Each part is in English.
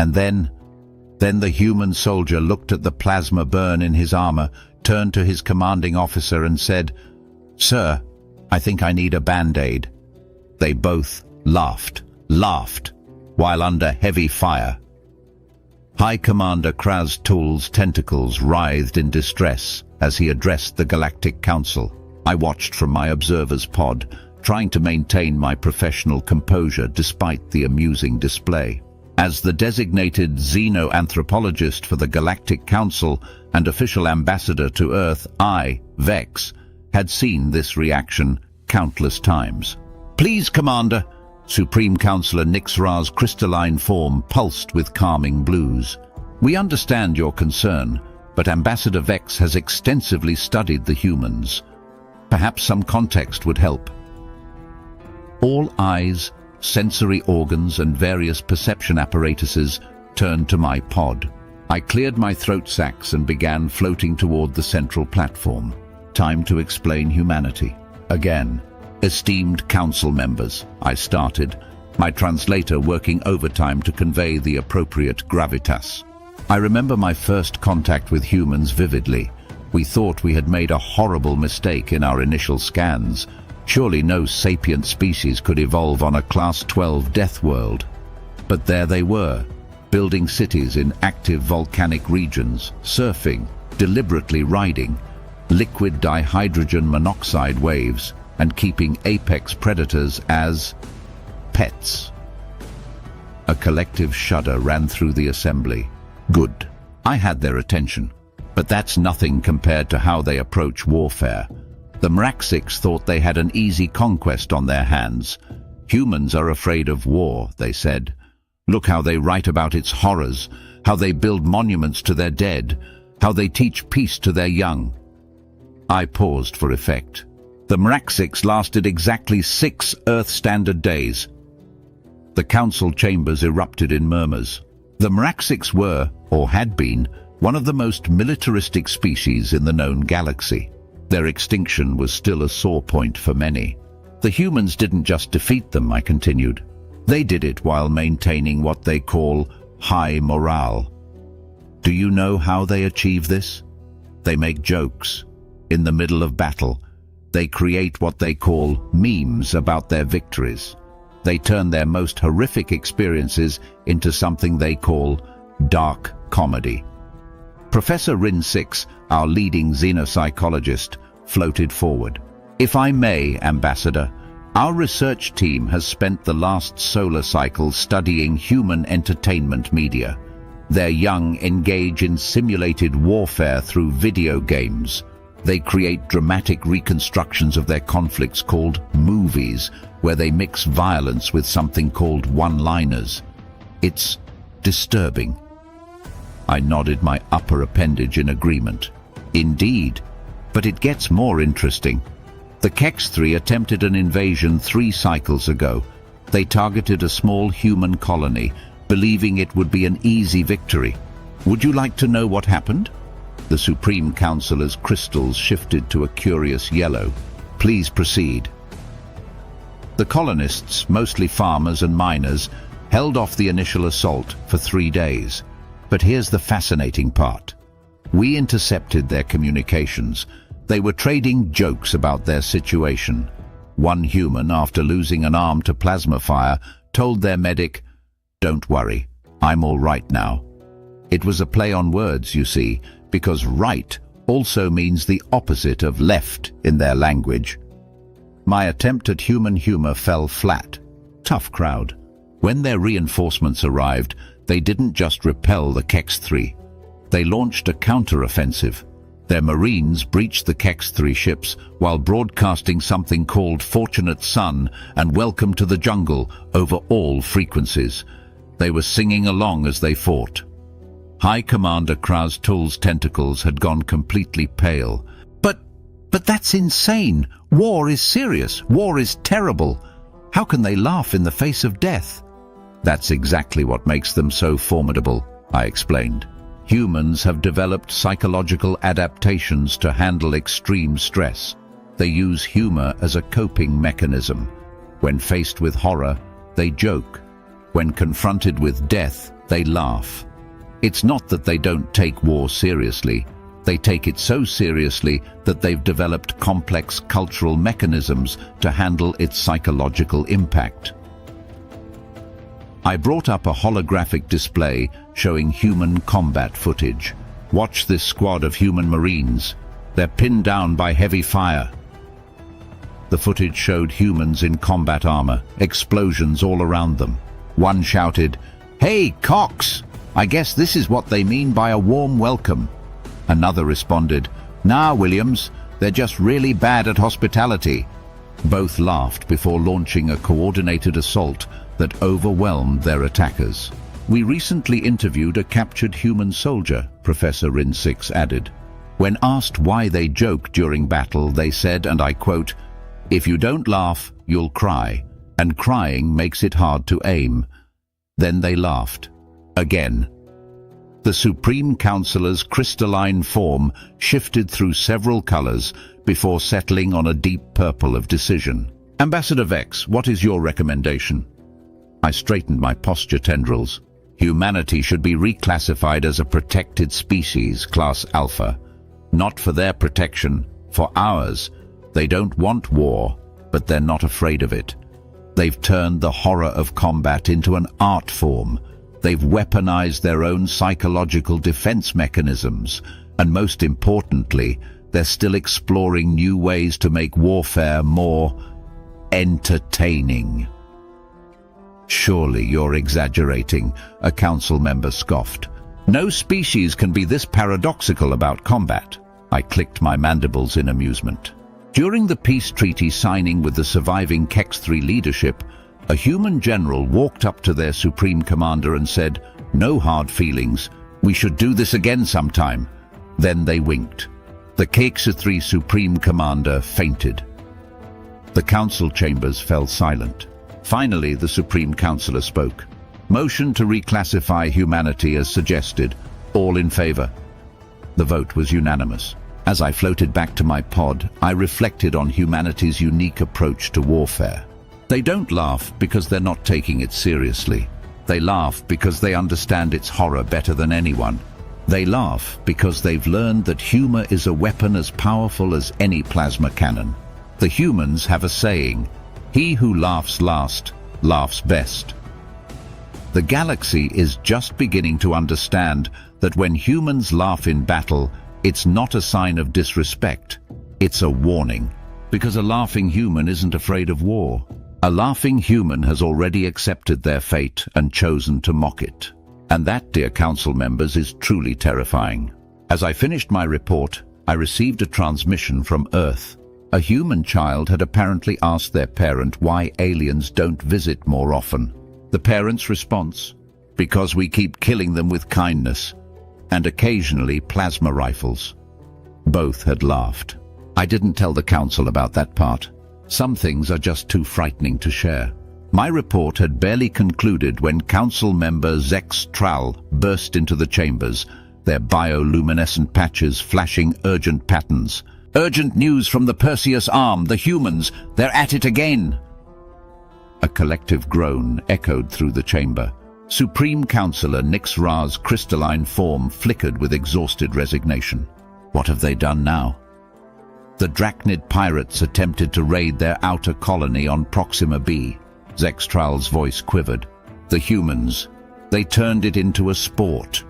And then the human soldier looked at the plasma burn in his armor, turned to his commanding officer and said, "Sir, I think I need a band-aid." They both laughed, while under heavy fire. High Commander Kraz-Tull's tentacles writhed in distress as he addressed the Galactic Council. I watched from my observer's pod, trying to maintain my professional composure despite the amusing display. As the designated Xenoanthropologist for the Galactic Council and official ambassador to Earth, I, Vex, had seen this reaction countless times. "Please, Commander," Supreme Councilor Nix-Ra's crystalline form pulsed with calming blues. "We understand your concern, but Ambassador Vex has extensively studied the humans. Perhaps some context would help." All eyes, sensory organs and various perception apparatuses turned to my pod. I cleared my throat sacs and began floating toward the central platform. Time to explain humanity. Again, "Esteemed council members," I started, my translator working overtime to convey the appropriate gravitas. "I remember my first contact with humans vividly. We thought we had made a horrible mistake in our initial scans. Surely no sapient species could evolve on a Class 12 death world. But there they were, building cities in active volcanic regions, surfing, deliberately riding, liquid dihydrogen monoxide waves, and keeping apex predators as pets." A collective shudder ran through the assembly. Good. I had their attention. But that's nothing compared to how they approach warfare. The Nix-Ra thought they had an easy conquest on their hands. "Humans are afraid of war," they said. "Look how they write about its horrors, how they build monuments to their dead, how they teach peace to their young." I paused for effect. The Nix-Ra lasted exactly 6 Earth-standard days. The council chambers erupted in murmurs. The Nix-Ra were, or had been, one of the most militaristic species in the known galaxy. Their extinction was still a sore point for many. "The humans didn't just defeat them," I continued. "They did it while maintaining what they call high morale. Do you know how they achieve this? They make jokes. In the middle of battle, they create what they call memes about their victories. They turn their most horrific experiences into something they call dark comedy." Professor Rin-Six, our leading xenopsychologist, floated forward. "If I may, Ambassador, our research team has spent the last solar cycle studying human entertainment media. Their young engage in simulated warfare through video games. They create dramatic reconstructions of their conflicts called movies, where they mix violence with something called one-liners. It's disturbing." I nodded my upper appendage in agreement. "Indeed, but it gets more interesting. The Kx'thri attempted an invasion 3 cycles ago. They targeted a small human colony, believing it would be an easy victory. Would you like to know what happened?" The Supreme Councilor's crystals shifted to a curious yellow. "Please proceed." The colonists, mostly farmers and miners, held off the initial assault for 3 days. But here's the fascinating part. We intercepted their communications. They were trading jokes about their situation. One human, after losing an arm to plasma fire, told their medic, "Don't worry, I'm all right now." It was a play on words, you see, because right also means the opposite of left in their language. My attempt at human humor fell flat. Tough crowd. When their reinforcements arrived, they didn't just repel the Kx'thri. They launched a counter-offensive. Their marines breached the Kx'thri ships while broadcasting something called Fortunate Son and Welcome to the Jungle over all frequencies. They were singing along as they fought. High Commander Kraz-Tull's tentacles had gone completely pale. But that's insane! War is serious. War is terrible. How can they laugh in the face of death? That's exactly what makes them so formidable, I explained. Humans have developed psychological adaptations to handle extreme stress. They use humor as a coping mechanism. When faced with horror, they joke. When confronted with death, They laugh. It's not that they don't take war seriously. They take it so seriously that they've developed complex cultural mechanisms to handle its psychological impact. I brought up a holographic display showing human combat footage. Watch this squad of human Marines. They're pinned down by heavy fire. The footage showed humans in combat armor, explosions all around them. One shouted, "Hey, Cox! I guess this is what they mean by a warm welcome." Another responded, "Nah, Williams, they're just really bad at hospitality." Both laughed before launching a coordinated assault that overwhelmed their attackers. "We recently interviewed a captured human soldier," Professor Rin-Six added. When asked why they joke during battle, they said, and I quote, "If you don't laugh, you'll cry, and crying makes it hard to aim." Then they laughed. Again. The Supreme Councilor's crystalline form shifted through several colors before settling on a deep purple of decision. "Ambassador Vex, what is your recommendation?" I straightened my posture tendrils. Humanity should be reclassified as a protected species, Class Alpha. Not for their protection, for ours. They don't want war, but they're not afraid of it. They've turned the horror of combat into an art form. They've weaponized their own psychological defense mechanisms, and most importantly, they're still exploring new ways to make warfare more entertaining. "Surely you're exaggerating," a council member scoffed. "No species can be this paradoxical about combat." I clicked my mandibles in amusement. During the peace treaty signing with the surviving Kx'thri leadership, a human general walked up to their supreme commander and said, "No hard feelings. We should do this again sometime." Then they winked. The Kx'thri supreme commander fainted. The council chambers fell silent. Finally, the Supreme Councilor spoke. "Motion to reclassify humanity as suggested. All in favor." The vote was unanimous. As I floated back to my pod, I reflected on humanity's unique approach to warfare. They don't laugh because they're not taking it seriously. They laugh because they understand its horror better than anyone. They laugh because they've learned that humor is a weapon as powerful as any plasma cannon. The humans have a saying, "He who laughs last, laughs best." The galaxy is just beginning to understand that when humans laugh in battle, it's not a sign of disrespect, it's a warning. Because a laughing human isn't afraid of war. A laughing human has already accepted their fate and chosen to mock it. And that, dear council members, is truly terrifying. As I finished my report, I received a transmission from Earth. A human child had apparently asked their parent why aliens don't visit more often. The parent's response, "Because we keep killing them with kindness, and occasionally plasma rifles." Both had laughed. I didn't tell the council about that part. Some things are just too frightening to share. My report had barely concluded when Council member Kx'thri burst into the chambers, their bioluminescent patches flashing urgent patterns. "Urgent news from the Perseus Arm, the humans, they're at it again!" A collective groan echoed through the chamber. Supreme Councilor Nix-Ra's crystalline form flickered with exhausted resignation. What have they done now? The Drachnid pirates attempted to raid their outer colony on Proxima B. Kx'thri's voice quivered. The humans, they turned it into a sport.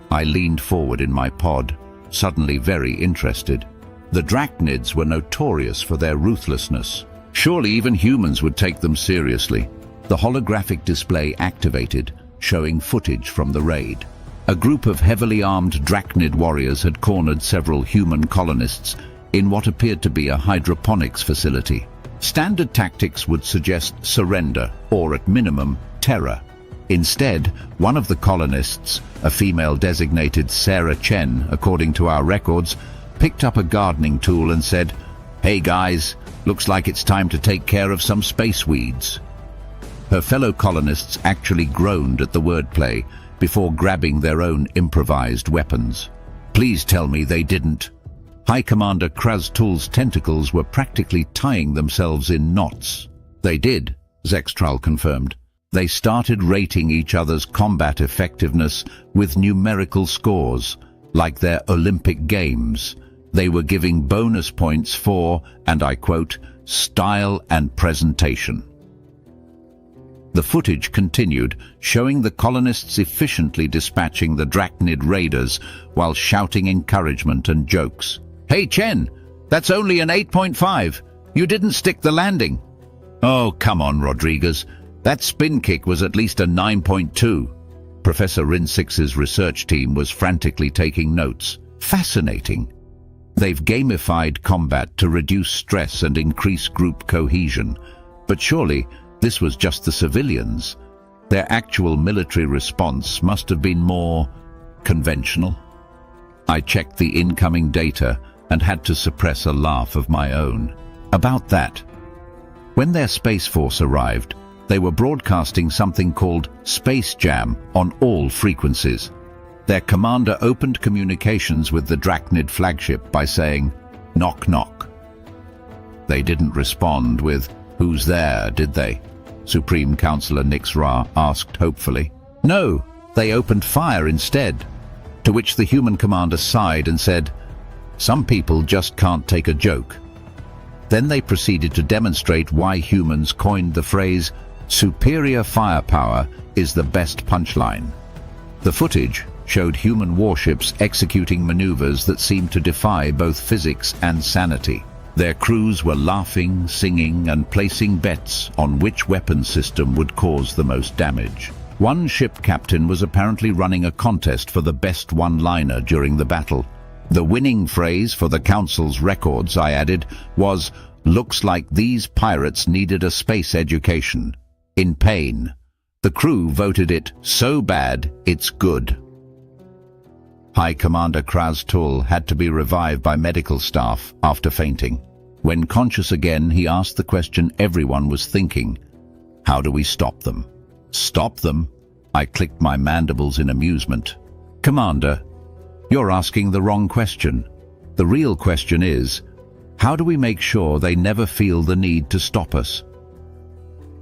I leaned forward in my pod, suddenly very interested. The Drachnids were notorious for their ruthlessness. Surely even humans would take them seriously. The holographic display activated, showing footage from the raid. A group of heavily armed Drachnid warriors had cornered several human colonists in what appeared to be a hydroponics facility. Standard tactics would suggest surrender, or at minimum, terror. Instead, one of the colonists, a female designated Sarah Chen, according to our records, picked up a gardening tool and said, "Hey guys, looks like it's time to take care of some space weeds." Her fellow colonists actually groaned at the wordplay before grabbing their own improvised weapons. Please tell me they didn't. High Commander Kraz-Tull's tentacles were practically tying themselves in knots. "They did," Kx'thri confirmed. They started rating each other's combat effectiveness with numerical scores, like their Olympic Games. They were giving bonus points for, and I quote, style and presentation. The footage continued, showing the colonists efficiently dispatching the Drachnid raiders while shouting encouragement and jokes. "Hey Chen, that's only an 8.5. You didn't stick the landing." "Oh, come on, Rodriguez. That spin kick was at least a 9.2. Professor Rin-Six's research team was frantically taking notes. Fascinating. They've gamified combat to reduce stress and increase group cohesion. But surely, this was just the civilians. Their actual military response must have been more conventional. I checked the incoming data and had to suppress a laugh of my own. About that. When their Space Force arrived, they were broadcasting something called Space Jam on all frequencies. Their commander opened communications with the Drachnid flagship by saying, "Knock, knock." They didn't respond with, "Who's there?" did they? Supreme Councilor Nix-Ra asked hopefully. No, they opened fire instead, to which the human commander sighed and said, "Some people just can't take a joke." Then they proceeded to demonstrate why humans coined the phrase, "superior firepower is the best punchline." The footage showed human warships executing maneuvers that seemed to defy both physics and sanity. Their crews were laughing, singing, and placing bets on which weapon system would cause the most damage. One ship captain was apparently running a contest for the best one-liner during the battle. The winning phrase for the Council's records, I added, was, "Looks like these pirates needed a space education." In pain. The crew voted it so bad it's good. High Commander Kraz-Tull had to be revived by medical staff after fainting. When conscious again, he asked the question everyone was thinking. How do we stop them? Stop them? I clicked my mandibles in amusement. Commander, you're asking the wrong question. The real question is, how do we make sure they never feel the need to stop us?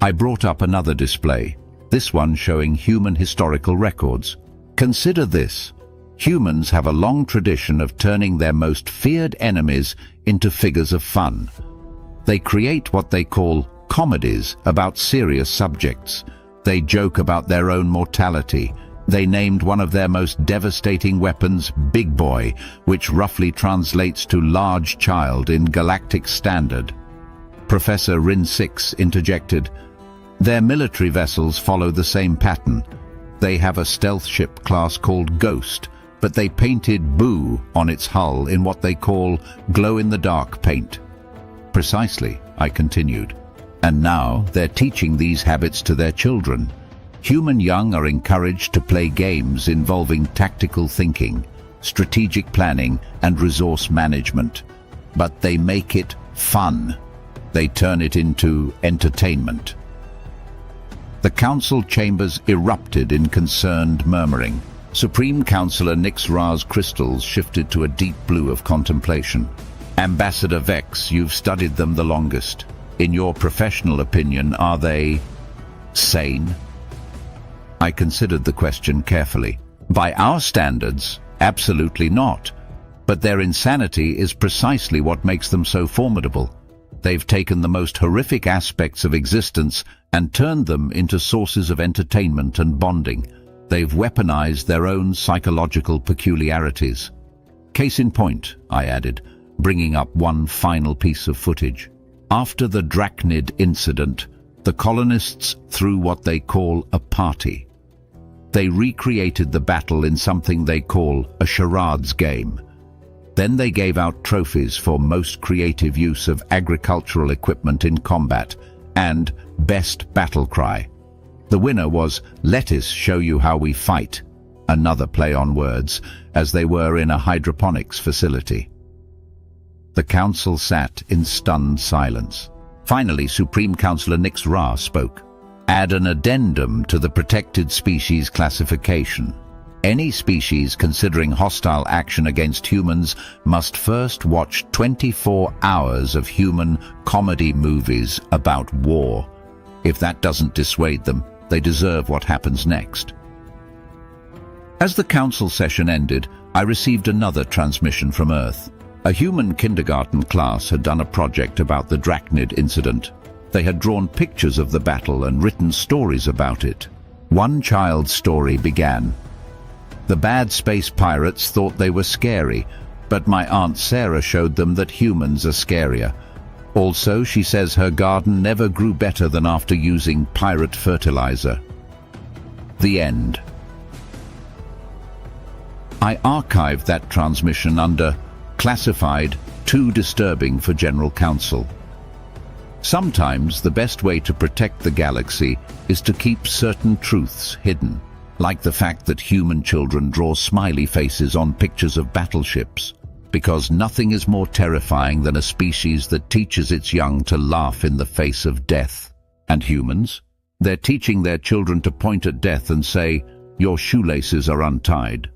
I brought up another display, this one showing human historical records. Consider this. Humans have a long tradition of turning their most feared enemies into figures of fun. They create what they call comedies about serious subjects. They joke about their own mortality. They named one of their most devastating weapons Big Boy, which roughly translates to large child in Galactic Standard. Professor Rin-Six interjected, "Their military vessels follow the same pattern. They have a stealth ship class called Ghost, but they painted Boo on its hull in what they call glow-in-the-dark paint." Precisely, I continued. And now they're teaching these habits to their children. Human young are encouraged to play games involving tactical thinking, strategic planning, and resource management. But they make it fun. They turn it into entertainment. The council chambers erupted in concerned murmuring. Supreme Councilor Nix-Ra's crystals shifted to a deep blue of contemplation. Ambassador Vex, you've studied them the longest. In your professional opinion, are they sane? I considered the question carefully. By our standards, absolutely not. But their insanity is precisely what makes them so formidable. They've taken the most horrific aspects of existence and turned them into sources of entertainment and bonding. They've weaponized their own psychological peculiarities. Case in point, I added, bringing up one final piece of footage. After the Drachnid incident, the colonists threw what they call a party. They recreated the battle in something they call a charades game. Then they gave out trophies for most creative use of agricultural equipment in combat and best battle cry. The winner was "Let us show you how we fight," another play on words, as they were in a hydroponics facility. The council sat in stunned silence. Finally, Supreme Councilor Nix-Ra spoke. Add an addendum to the protected species classification. Any species considering hostile action against humans must first watch 24 hours of human comedy movies about war. If that doesn't dissuade them, They deserve what happens next. As the council session ended, I received another transmission from Earth. A human kindergarten class had done a project about the Drachnid incident. They had drawn pictures of the battle and written stories about it. One child's story began. The bad space pirates thought they were scary, but my Aunt Sarah showed them that humans are scarier. Also, she says her garden never grew better than after using pirate fertilizer. The end. I archived that transmission under Classified, Too Disturbing for General Council. Sometimes the best way to protect the galaxy is to keep certain truths hidden, like the fact that human children draw smiley faces on pictures of battleships, because nothing is more terrifying than a species that teaches its young to laugh in the face of death. And humans? They're teaching their children to point at death and say, "Your shoelaces are untied."